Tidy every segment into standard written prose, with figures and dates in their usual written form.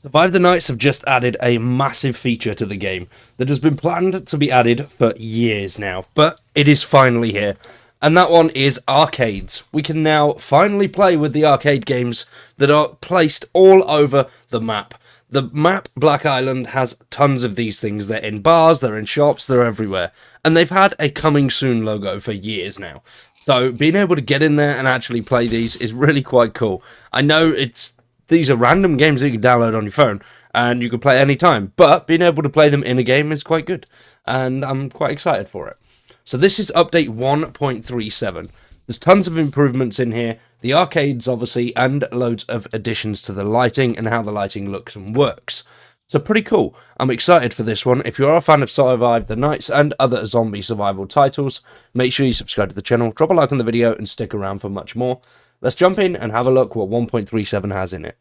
Survive the Nights have just added a massive feature to the game that has been planned to be added for years now, but it is finally here. And that one is arcades. We can now finally play with the arcade games that are placed all over the map. The map, Black Island, has tons of these things. They're in bars, they're in shops, they're everywhere. And they've had a coming soon logo for years now. So being able to get in there and actually play these is really quite cool. I know these are random games that you can download on your phone and you can play anytime, but being able to play them in a game is quite good. And I'm quite excited for it. So this is update 1.37. There's tons of improvements in here, the arcades obviously, and loads of additions to the lighting and how the lighting looks and works. So pretty cool. I'm excited for this one. If you are a fan of Survive the Nights and other zombie survival titles, make sure you subscribe to the channel, drop a like on the video, and stick around for much more. Let's jump in and have a look what 1.37 has in it.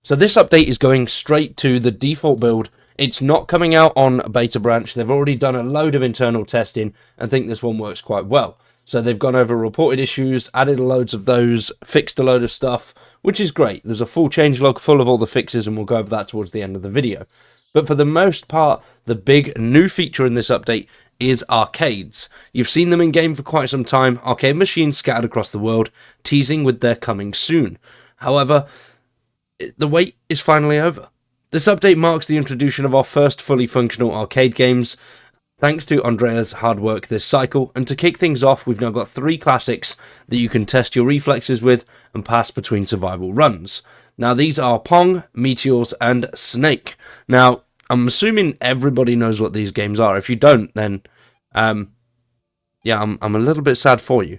So this update is going straight to the default build. It's not coming out on beta branch. They've already done a load of internal testing and think this one works quite well. So they've gone over reported issues, added loads of those, fixed a load of stuff, which is great. There's a full changelog full of all the fixes, and we'll go over that towards the end of the video. But for the most part, the big new feature in this update is arcades. You've seen them in game for quite some time, arcade machines scattered across the world, teasing with their coming soon. However, the wait is finally over. This update marks the introduction of our first fully functional arcade games, thanks to Andrea's hard work this cycle, and to kick things off, we've now got 3 classics that you can test your reflexes with and pass between survival runs. Now these are Pong, Meteors, and Snake. Now, I'm assuming everybody knows what these games are. If you don't, then, yeah, I'm a little bit sad for you.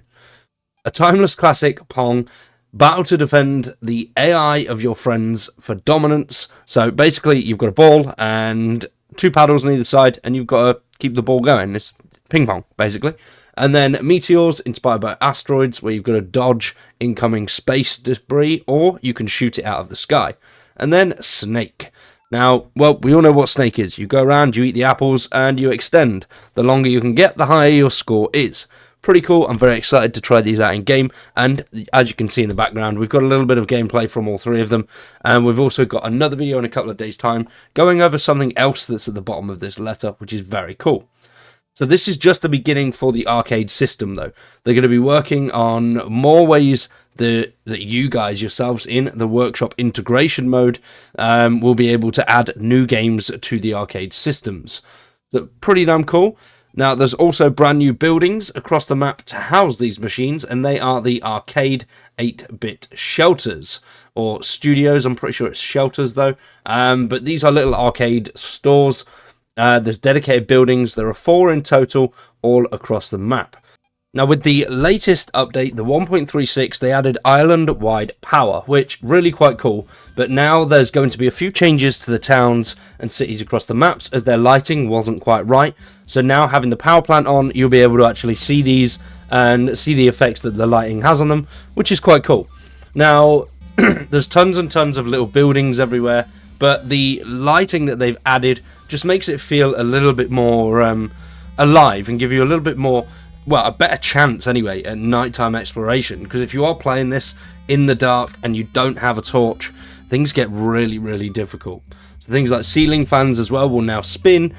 A timeless classic, Pong. Battle to defend the AI of your friends for dominance. So basically, you've got a ball and 2 paddles on either side, and you've got to keep the ball going. It's ping pong, basically. And then Meteors, inspired by asteroids, where you've got to dodge incoming space debris, or you can shoot it out of the sky. And then Snake. Now, well, we all know what Snake is. You go around, you eat the apples, and you extend. The longer you can get, the higher your score is. Pretty cool. I'm very excited to try these out in game, and as you can see in the background, we've got a little bit of gameplay from all 3 of them, and we've also got another video in a couple of days' time going over something else that's at the bottom of this letter, which is very cool. So this is just the beginning for the arcade system, though. They're going to be working on more ways that you guys yourselves in the workshop integration mode will be able to add new games to the arcade systems. So pretty damn cool. Now, there's also brand new buildings across the map to house these machines, and they are the arcade 8-bit shelters, or studios. I'm pretty sure it's shelters, though. But these are little arcade stores. There's dedicated buildings. There are 4 in total, all across the map. Now, with the latest update, the 1.36, they added island-wide power, which really quite cool. But now there's going to be a few changes to the towns and cities across the maps, as their lighting wasn't quite right. So now, having the power plant on, you'll be able to actually see these and see the effects that the lighting has on them, which is quite cool. Now, there's tons and tons of little buildings everywhere, but the lighting that they've added just makes it feel a little bit more alive and give you a little bit more, well, a better chance anyway at nighttime exploration, because if you are playing this in the dark and you don't have a torch, things get really, really difficult. So things like ceiling fans as well will now spin,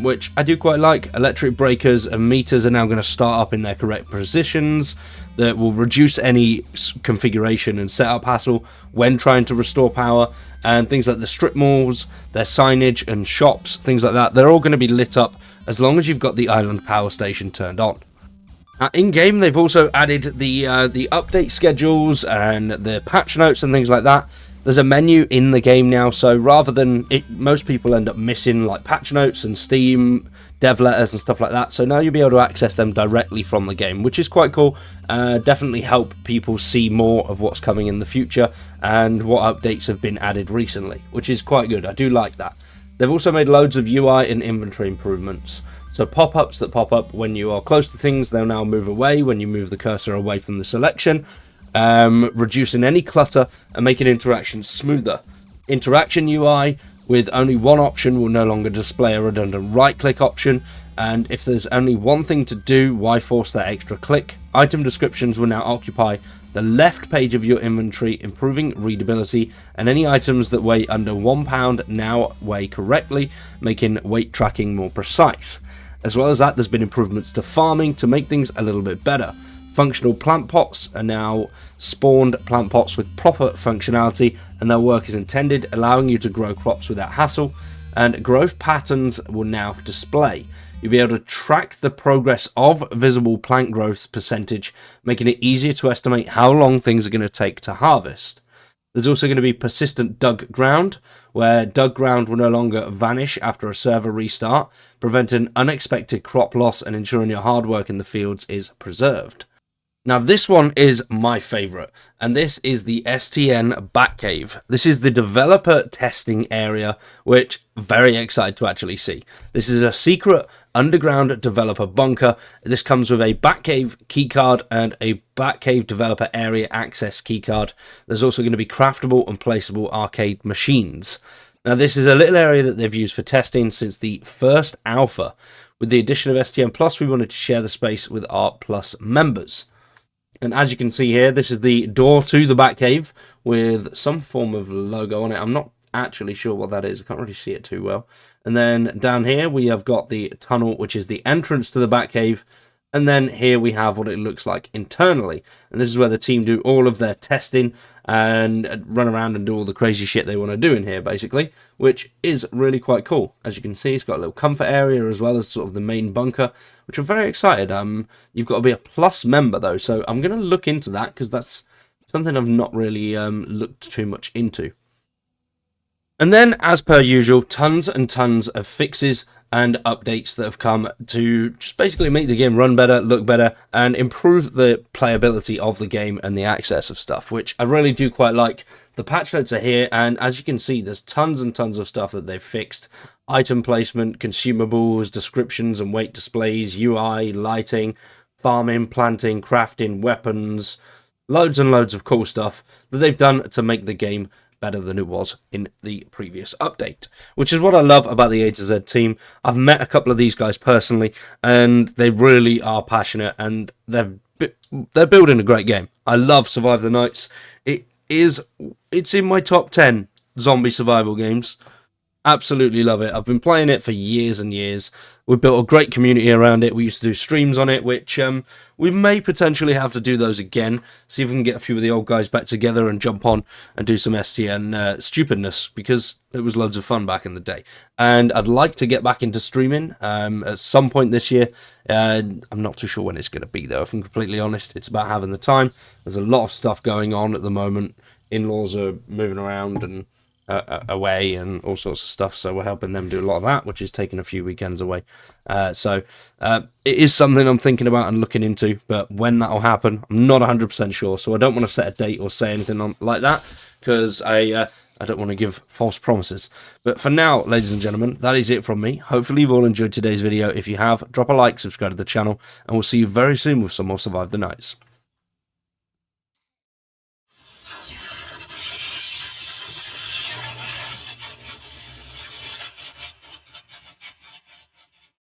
which I do quite like. Electric breakers and meters are now going to start up in their correct positions. That will reduce any configuration and setup hassle when trying to restore power. And things like the strip malls, their signage and shops, things like that, they're all going to be lit up as long as you've got the island power station turned on. In-game, they've also added the update schedules and the patch notes and things like that. There's a menu in the game now, so rather than most people end up missing like patch notes and Steam dev letters and stuff like that, so now you'll be able to access them directly from the game, which is quite cool. Definitely help people see more of what's coming in the future and what updates have been added recently, which is quite good. I do like that. They've also made loads of UI and inventory improvements. So pop-ups that pop up when you are close to things, they'll now move away when you move the cursor away from the selection, reducing any clutter and making interactions smoother. Interaction UI with only one option will no longer display a redundant right-click option, and if there's only one thing to do, why force that extra click? Item descriptions will now occupy the left page of your inventory, improving readability, and any items that weigh under 1 pound now weigh correctly, making weight tracking more precise. As well as that, there's been improvements to farming to make things a little bit better. Functional plant pots are now spawned plant pots with proper functionality, and their work is intended, allowing you to grow crops without hassle, and growth patterns will now display. You'll be able to track the progress of visible plant growth percentage, making it easier to estimate how long things are going to take to harvest. There's also going to be persistent dug ground, where dug ground will no longer vanish after a server restart, preventing unexpected crop loss and ensuring your hard work in the fields is preserved. Now this one is my favourite, and this is the STN Batcave. This is the developer testing area, which I'm very excited to actually see. This is a secret underground developer bunker. This comes with a Batcave keycard and a Batcave developer area access keycard. There's also going to be craftable and placeable arcade machines. Now this is a little area that they've used for testing since the first alpha. With the addition of STN Plus, we wanted to share the space with our Plus members. And as you can see here, this is the door to the Batcave with some form of logo on it. I'm not actually sure what that is. I can't really see it too well. And then down here, we have got the tunnel, which is the entrance to the Batcave. And then here we have what it looks like internally. And this is where the team do all of their testing and run around and do all the crazy shit they want to do in here, basically, which is really quite cool. As you can see, it's got a little comfort area as well as sort of the main bunker, which I'm very excited. You've got to be a Plus member, though, so I'm going to look into that because that's something I've not really looked too much into. And then, as per usual, tons and tons of fixes and updates that have come to just basically make the game run better, look better, and improve the playability of the game and the access of stuff, which I really do quite like. The patch notes are here, and as you can see, there's tons and tons of stuff that they've fixed. Item placement, consumables, descriptions and weight displays, UI, lighting, farming, planting, crafting, weapons, loads and loads of cool stuff that they've done to make the game better than it was in the previous update, which is what I love about the A to Z team. I've met a couple of these guys personally, and they really are passionate, and they're building a great game. I love Survive the Nights. It's in my top 10 zombie survival games. Absolutely love it. I've been playing it for years and years. We've built a great community around it. We used to do streams on it, which we may potentially have to do those again. See if we can get a few of the old guys back together and jump on and do some STN stupidness, because it was loads of fun back in the day. And I'd like to get back into streaming at some point this year. I'm not too sure when it's going to be, though, if I'm completely honest. It's about having the time. There's a lot of stuff going on at the moment. In-laws are moving around and away and all sorts of stuff, so we're helping them do a lot of that, which is taking a few weekends away. So it is something I'm thinking about and looking into, but when that'll happen, I'm not 100% sure, so I don't want to set a date or say anything like that, because I don't want to give false promises. But for now, ladies and gentlemen, that is it from me. Hopefully you've all enjoyed today's video. If you have, drop a like, subscribe to the channel, and we'll see you very soon with some more Survive the Nights.